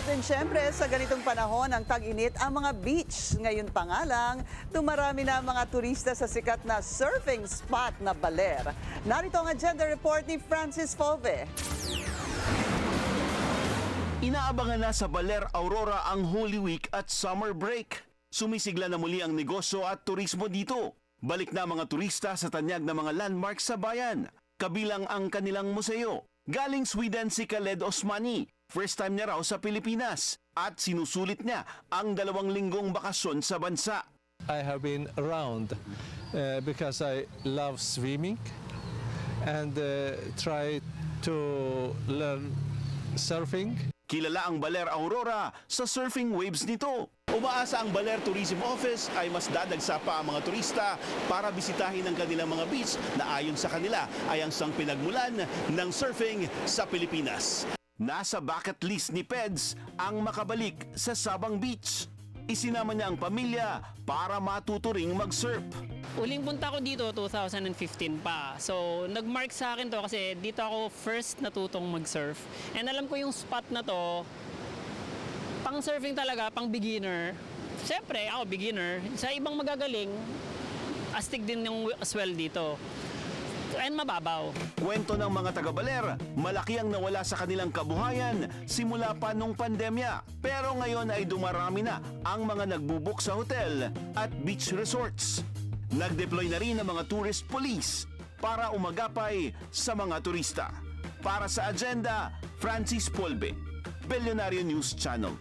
Pasok din syempre sa ganitong panahon ng tag-init ang mga beach. Ngayon pa nga lang, dumarami na ang mga turista sa sikat na surfing spot na Baler. Narito ang agenda report ni Francis Folve. Inaabangan na sa Baler, Aurora ang Holy Week at summer break. Sumisigla na muli ang negosyo at turismo dito. Balik na mga turista sa tanyag na mga landmarks sa bayan, kabilang ang kanilang museo. Galing Sweden si Khaled Osmani, first time niya raw sa Pilipinas at sinusulit niya ang 2 linggong bakasyon sa bansa. I have been around because I love swimming and try to learn surfing. Kilala ang Baler Aurora sa surfing waves nito. Umaasa ang Baler Tourism Office ay mas dadagsa pa ang mga turista para bisitahin ang kanilang mga beach na ayon sa kanila ay ang sang pinagmulan ng surfing sa Pilipinas. Nasa bucket list ni Peds ang makabalik sa Sabang Beach. Isinama niya ang pamilya para matuto ring mag-surf. Uling punta ko dito 2015 pa. So, nag-mark sa akin to kasi dito ako first natutong mag-surf. And alam ko yung spot na to, pang surfing talaga, pang beginner. Siyempre, ako beginner. Sa ibang magagaling, astig din yung swell dito. And mababaw. Kwento ng mga taga-Baler, malaki ang nawala sa kanilang kabuhayan simula pa nung pandemya. Pero ngayon ay dumarami na ang mga nagbubuk sa hotel at beach resorts. Nag-deploy na rin ang mga tourist police para umagapay sa mga turista. Para sa agenda, Francis Polbe, Billionaire News Channel.